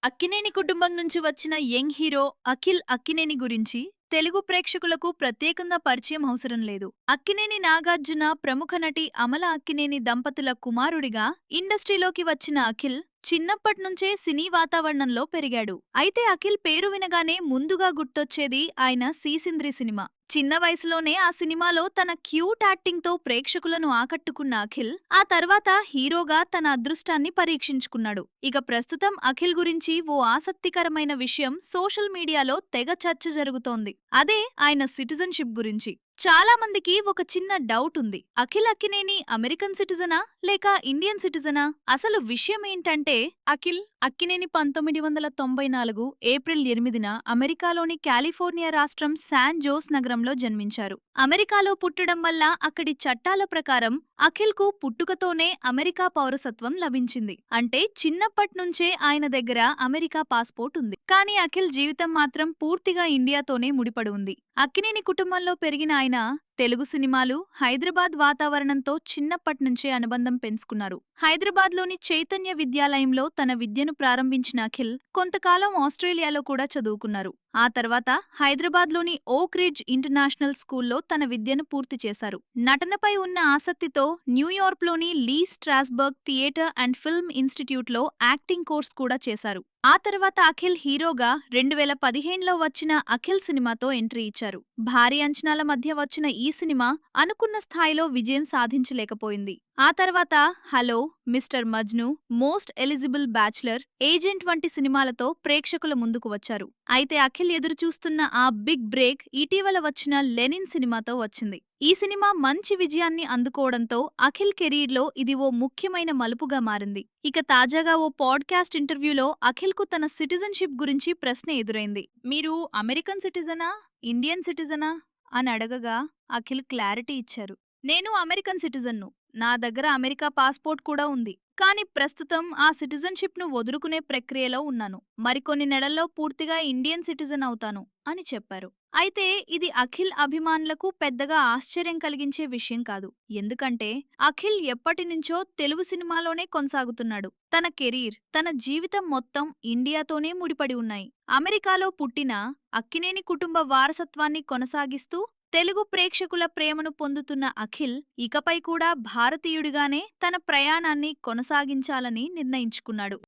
అక్కినేని కుటుంబం నుంచి వచ్చిన యంగ్ హీరో అఖిల్ అక్కినేని గురించి తెలుగు ప్రేక్షకులకు ప్రత్యేకంగా పరిచయం అవసరం లేదు. అక్కినేని నాగార్జున ప్రముఖ నటి అమల అక్కినేని దంపతుల కుమారుడిగా ఇండస్ట్రీలోకి వచ్చిన అఖిల్ చిన్నప్పట్నుంచే సినీ వాతావరణంలో పెరిగాడు. అయితే అఖిల్ పేరు వినగానే ముందుగా గుర్తొచ్చేది ఆయన సీసింద్రి సినిమా. చిన్న వయసులోనే ఆ సినిమాలో తన క్యూట్ యాక్టింగ్తో ప్రేక్షకులను ఆకట్టుకున్న అఖిల్ ఆ తర్వాత హీరోగా తన అదృష్టాన్ని పరీక్షించుకున్నాడు. ఇక ప్రస్తుతం అఖిల్ గురించి ఓ ఆసక్తికరమైన విషయం సోషల్ మీడియాలో తెగ చర్చ జరుగుతోంది. అదే ఆయన సిటిజన్షిప్ గురించి. చాలా మందికి ఒక చిన్న డౌట్ ఉంది. అఖిల్ అక్కినేని అమెరికన్ సిటిజనా లేక ఇండియన్ సిటిజనా? అసలు విషయం ఏంటంటే అఖిల్ అక్కినేని 1994 ఏప్రిల్ 8న అమెరికాలోని కాలిఫోర్నియా రాష్ట్రం శాన్ జోస్ నగరంలో జన్మించారు. అమెరికాలో పుట్టడం వల్ల అక్కడి చట్టాల ప్రకారం అఖిల్కు పుట్టుకతోనే అమెరికా పౌరసత్వం లభించింది. అంటే చిన్నప్పట్నుంచే ఆయన దగ్గర అమెరికా పాస్పోర్ట్ ఉంది. కానీ అఖిల్ జీవితం మాత్రం పూర్తిగా ఇండియాతోనే ముడిపడి ఉంది. అక్కినేని కుటుంబంలో పెరిగిన ఆయన తెలుగు సినిమాలు, హైదరాబాద్ వాతావరణంతో చిన్నప్పట్నుంచే అనుబంధం పెంచుకున్నారు. హైదరాబాద్లోని చైతన్య విద్యాలయంలో తన విద్యను ప్రారంభించిన అఖిల్ కొంతకాలం ఆస్ట్రేలియాలో కూడా చదువుకున్నారు. ఆ తర్వాత హైదరాబాద్లోని ఓక్ రిడ్జ్ ఇంటర్నేషనల్ స్కూల్లో తన విద్యను పూర్తి చేశారు. నటనపై ఉన్న ఆసక్తితో న్యూయార్క్లోని లీ స్ట్రాస్బర్గ్ థియేటర్ అండ్ ఫిల్మ్ ఇన్స్టిట్యూట్లో యాక్టింగ్ కోర్స్ కూడా చేశారు. ఆ తర్వాత అఖిల్ హీరోగా 2015లో వచ్చిన అఖిల్ సినిమాతో ఎంట్రీ ఇచ్చారు. భారీ అంచనాల మధ్య వచ్చిన ఈ సినిమా అనుకున్న స్థాయిలో విజయం సాధించలేకపోయింది. ఆ తర్వాత hello, mister Majnu, most eligible bachelor, agent వంటి సినిమాలతో ప్రేక్షకుల ముందుకు వచ్చారు. అయితే అఖిల్ ఎదురుచూస్తున్న ఆ బిగ్ బ్రేక్ ఇటీవల వచ్చిన లెనిన్ సినిమాతో వచ్చింది. ఈ సినిమా మంచి విజయాన్ని అందుకోవడంతో అఖిల్ కెరీర్లో ఇది ఓ ముఖ్యమైన మలుపుగా మారింది. ఇక తాజాగా ఓ పాడ్కాస్ట్ ఇంటర్వ్యూలో అఖిల్కు తన సిటిజన్షిప్ గురించి ప్రశ్న ఎదురైంది. మీరు అమెరికన్ సిటిజనా, ఇండియన్ సిటిజనా అని అడగగా అఖిల్ క్లారిటీ ఇచ్చారు. నేను అమెరికన్ సిటిజన్ను. నా దగ్గర అమెరికా పాస్పోర్ట్ కూడా ఉంది. కానీ ప్రస్తుతం ఆ సిటిజన్షిప్ను వదులుకునే ప్రక్రియలో ఉన్నాను. మరికొన్ని నెలల్లో పూర్తిగా ఇండియన్ సిటిజన్ అవుతాను అని చెప్పారు. అయితే ఇది అఖిల్ అభిమానులకు పెద్దగా ఆశ్చర్యం కలిగించే విషయం కాదు. ఎందుకంటే అఖిల్ ఎప్పటినుంచో తెలుగు సినిమాలోనే కొనసాగుతున్నాడు. తన కెరీర్, తన జీవితం మొత్తం ఇండియాతోనే ముడిపడి ఉన్నాయి. అమెరికాలో పుట్టిన అక్కినేని కుటుంబ వారసత్వాన్ని కొనసాగిస్తూ తెలుగు ప్రేక్షకుల ప్రేమను పొందుతున్న అఖిల్ ఇకపై కూడా భారతీయుడిగానే తన ప్రయాణాన్ని కొనసాగించాలని నిర్ణయించుకున్నాడు.